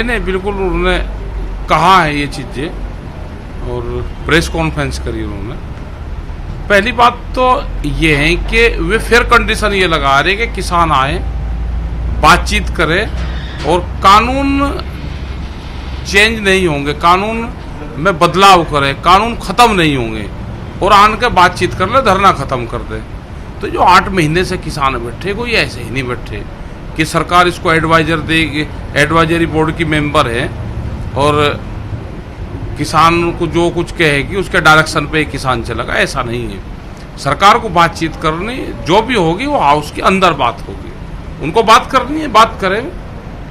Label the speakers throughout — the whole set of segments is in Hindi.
Speaker 1: नहीं, बिल्कुल उन्होंने कहा है ये चीज़ें और प्रेस कॉन्फ्रेंस करी उन्होंने। पहली बात तो ये है कि वे फेयर कंडीशन ये लगा रहे कि किसान आए, बातचीत करें और कानून चेंज नहीं होंगे, कानून में बदलाव करें, कानून ख़त्म नहीं होंगे और आन के बातचीत कर ले, धरना ख़त्म कर दे। तो जो 8 महीने से किसान बैठे, कोई ऐसे ही नहीं बैठे कि सरकार इसको एडवाइजर देगी, एडवाइजरी बोर्ड की मेंबर है और किसान को जो कुछ कहेगी उसके डायरेक्शन पे किसान चलेगा, ऐसा नहीं है। सरकार को बातचीत करनी, जो भी होगी वो हाउस के अंदर बात होगी, उनको बात करनी है, बात करें,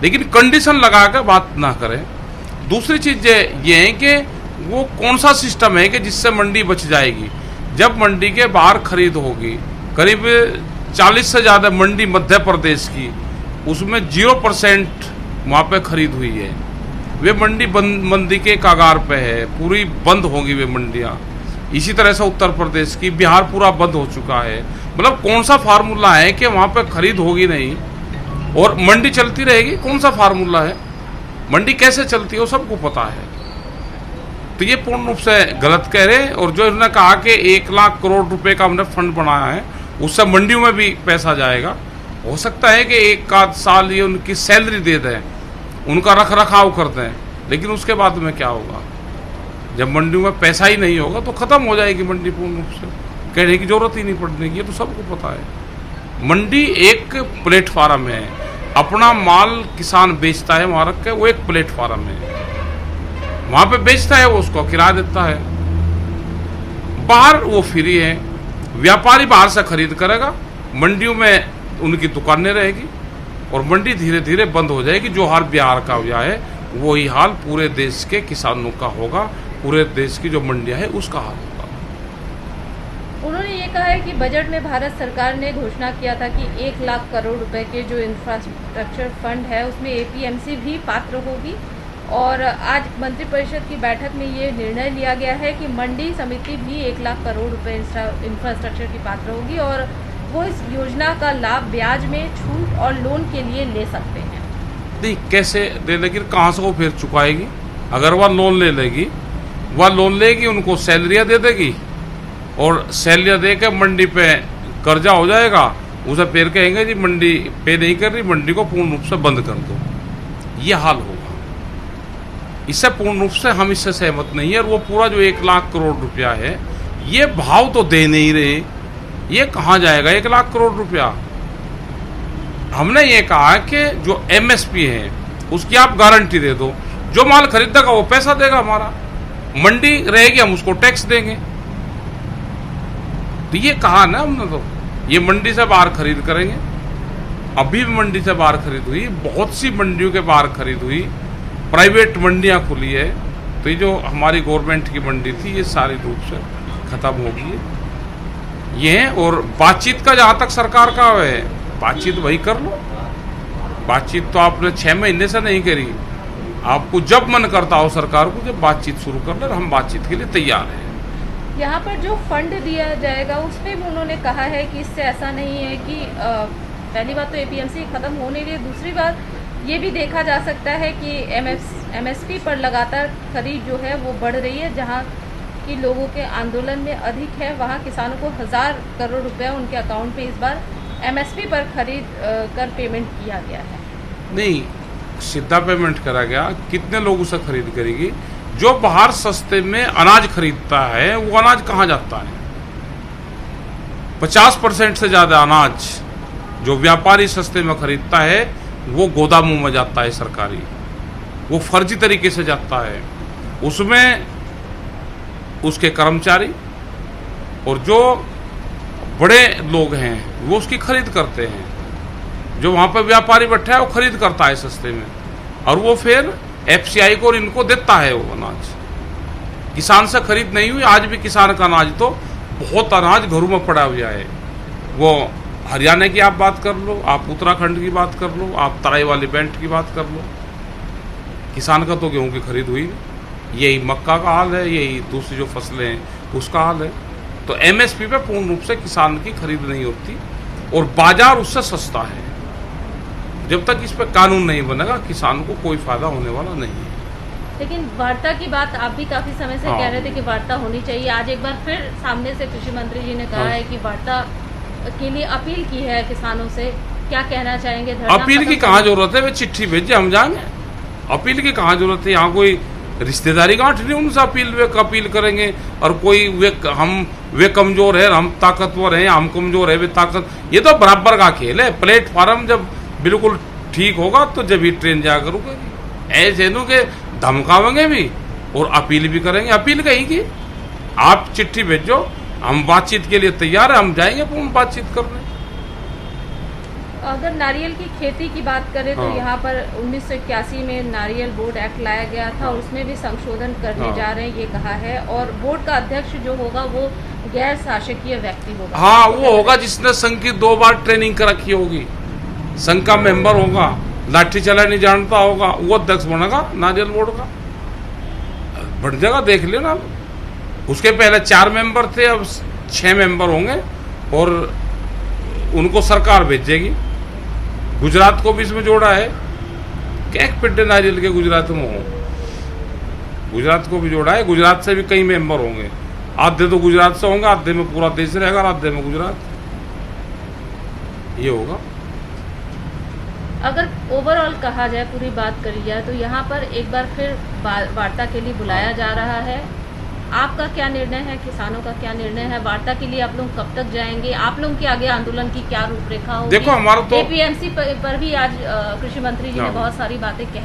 Speaker 1: लेकिन कंडीशन लगा कर बात ना करें। दूसरी चीज़ ये है कि वो कौन सा सिस्टम है कि जिससे मंडी बच जाएगी। जब मंडी के बाहर खरीद होगी, करीब 40 से ज़्यादा मंडी मध्य प्रदेश की, उसमें 0% वहाँ पे खरीद हुई है। वे मंडी मंदी के कागार पे है, पूरी बंद होगी वे मंडियाँ। इसी तरह से उत्तर प्रदेश की, बिहार पूरा बंद हो चुका है। मतलब कौन सा फार्मूला है कि वहाँ पे खरीद होगी नहीं और मंडी चलती रहेगी? कौन सा फार्मूला है? मंडी कैसे चलती है वो सबको पता है। तो ये पूर्ण रूप से गलत कह रहे हैं। और जो इन्होंने कहा कि 1 लाख करोड़ रुपए का हमने फंड बनाया है, उससे मंडियों में भी पैसा जाएगा। हो सकता है कि 1 साल ये उनकी सैलरी दे दें, उनका रख रखाव कर दें, लेकिन उसके बाद में क्या होगा? जब मंडियों में पैसा ही नहीं होगा तो ख़त्म हो जाएगी मंडी पूर्ण रूप से, कहने की जरूरत ही नहीं पड़ने की। ये तो सबको पता है। मंडी एक प्लेटफार्म है, अपना माल किसान बेचता है वहाँ रख के, वो एक प्लेटफार्म है, वहाँ पे बेचता है, वो उसको किराया देता है। बाहर वो फ्री है, व्यापारी बाहर से खरीद करेगा, मंडियों में उनकी दुकानें रहेगी और मंडी धीरे धीरे बंद हो जाएगी। जो हाल बिहार का हुआ है वही हाल पूरे देश के किसानों का होगा, पूरे देश की जो मंडियां है उसका हाल होगा।
Speaker 2: उन्होंने ये कहा है कि बजट में भारत सरकार ने घोषणा किया था कि 1 लाख करोड़ रुपए के जो इंफ्रास्ट्रक्चर फंड है उसमें एपीएमसी भी पात्र होगी। और आज मंत्रिपरिषद की बैठक में ये निर्णय लिया गया है कि मंडी समिति भी 1 लाख करोड़ रुपए इंफ्रास्ट्रक्चर की पात्र होगी और वो इस योजना का लाभ ब्याज में छूट और लोन के लिए ले सकते हैं।
Speaker 1: नहीं, कैसे ले लेगी? कहाँ से वो फिर चुकाएगी? अगर वह लोन ले लेगी, वह लोन लेगी, उनको सैलरियाँ दे देगी और सैलरियाँ दे के मंडी पे कर्जा हो जाएगा, उसे फिर कहेंगे जी मंडी पे नहीं कर रही, मंडी को पूर्ण रूप से बंद कर दो। ये हाल होगा। इससे पूर्ण रूप से हम इससे सहमत नहीं है। और वो पूरा जो 1 लाख करोड़ रुपया है, ये भाव तो दे नहीं रहे, ये कहाँ जाएगा 1 लाख करोड़ रुपया? हमने ये कहा कि जो एमएसपी है उसकी आप गारंटी दे दो, जो माल खरीदेगा वो पैसा देगा हमारा, मंडी रहेगी हम उसको टैक्स देंगे। तो ये कहा ना हमने, तो ये मंडी से बाहर खरीद करेंगे। अभी भी मंडी से बाहर खरीद हुई, बहुत सी मंडियों के बाहर खरीद हुई, प्राइवेट मंडियां खुली है। तो ये जो हमारी गवर्नमेंट की मंडी थी ये सारी रूप से खत्म हो गई है। ये है। और बातचीत का जहाँ तक सरकार का है, बातचीत वही कर लो। बातचीत तो आपने 6 महीने से नहीं करी। आपको जब मन करता हो सरकार को, जब बातचीत शुरू कर ले, हम बातचीत के लिए तैयार हैं।
Speaker 2: यहाँ पर जो फंड दिया जाएगा उसमें भी उन्होंने कहा है कि इससे ऐसा नहीं है कि पहली बात तो एपीएमसी खत्म होने के लिए, दूसरी बात ये भी देखा जा सकता है कि एमएसपी पर लगातार खरीद जो है वो बढ़ रही है। जहाँ कि लोगों के आंदोलन में अधिक है, वहाँ किसानों को 1000 करोड़ रुपया उनके अकाउंट में इस बार एमएसपी पर खरीद कर पेमेंट किया गया है। नहीं,
Speaker 1: सीधा पेमेंट करा गया। कितने लोग उसे खरीद करेगी? जो बाहर सस्ते में अनाज खरीदता है वो अनाज कहाँ जाता है? 50% से ज़्यादा अनाज जो व्यापारी सस्ते में खरीदता है वो गोदामों में जाता है सरकारी, वो फर्जी तरीके से जाता है। उसमें उसके कर्मचारी और जो बड़े लोग हैं वो उसकी खरीद करते हैं। जो वहाँ पर व्यापारी बैठा है वो खरीद करता है सस्ते में और वो फिर एफसीआई को और इनको देता है वो अनाज। किसान से खरीद नहीं हुई। आज भी किसान का अनाज तो बहुत अनाज घरों में पड़ा हुआ है। वो हरियाणा की आप बात कर लो, आप उत्तराखंड की बात कर लो, आप तराई वाली बेल्ट की बात कर लो, किसान का तो गेहूं की खरीद हुई। यही मक्का का हाल है, यही दूसरी जो फसलें हैं उसका हाल है। तो एमएसपी पे पूर्ण रूप से किसान की खरीद नहीं होती और बाजार उससे सस्ता है। जब तक इस पर कानून नहीं बनेगा किसान को कोई फायदा होने वाला नहीं है।
Speaker 2: लेकिन वार्ता की बात आप भी काफी समय से
Speaker 1: हाँ।
Speaker 2: कह रहे थे कि वार्ता होनी चाहिए। आज एक बार फिर सामने से कृषि मंत्री जी ने कहा
Speaker 1: हाँ।
Speaker 2: है कि वार्ता के लिए अपील की है किसानों से। क्या कहना चाहेंगे? धरना
Speaker 1: अपील की
Speaker 2: खत्म
Speaker 1: कहाँ
Speaker 2: करने-
Speaker 1: जरूरत है? वे चिट्ठी भेजे, हम जाएंगे। अपील की कहाँ जरूरत है? यहाँ कोई रिश्तेदारी गांठ नहीं उनसे अपील करेंगे। और कोई वे कमजोर है, हम ताकतवर हैं, हम कमजोर है, वे ताकत, ये तो बराबर का खेल है। प्लेटफार्म जब बिल्कुल ठीक होगा तो जब ही ट्रेन जाकर रुकेगी। ऐसे नु के धमकावेंगे भी और अपील भी करेंगे। अपील कहीं की आप चिट्ठी भेजो, हम बातचीत के लिए तैयार है, हम जाएंगे पूर्ण बातचीत करने।
Speaker 2: अगर नारियल की खेती की बात करें तो
Speaker 1: हाँ।
Speaker 2: यहाँ पर 1981 में नारियल बोर्ड एक्ट लाया गया था और उसमें भी संशोधन करने
Speaker 1: हाँ।
Speaker 2: जा रहे हैं, ये कहा है। और बोर्ड का अध्यक्ष जो होगा वो गैर शासकीय व्यक्ति होगा।
Speaker 1: हाँ, वो होगा जिसने संघ की 2 बार ट्रेनिंग कर रखी होगी, संघ का मेंबर होगा, लाठी चलानी जानता होगा, वो अध्यक्ष बनेगा नारियल बोर्ड का। बढ़ जाएगा, देख लेना। उसके पहले 4 मेंबर थे, अब 6 मेंबर होंगे और उनको सरकार भेजेगी। गुजरात को भी इसमें जोड़ा है। क्या पिड्डे नारियल के गुजरात में हो, गुजरात को भी जोड़ा है। गुजरात से भी कई मेंबर होंगे, आधे तो गुजरात से होंगे, आधे में पूरा देश रहेगा, आधे में गुजरात, ये होगा।
Speaker 2: अगर ओवरऑल कहा जाए, पूरी बात करी जाए तो यहाँ पर एक बार फिर वार्ता के लिए बुलाया जा रहा है। आपका क्या निर्णय है? किसानों का क्या निर्णय है? वार्ता के लिए आप लोग कब तक जाएंगे? आप लोगों के आगे आंदोलन की क्या रूपरेखा होगी?
Speaker 1: देखो, हमारा तो
Speaker 2: एपीएमसी पर भी आज कृषि मंत्री जी ने
Speaker 1: हाँ।
Speaker 2: बहुत सारी बातें कही।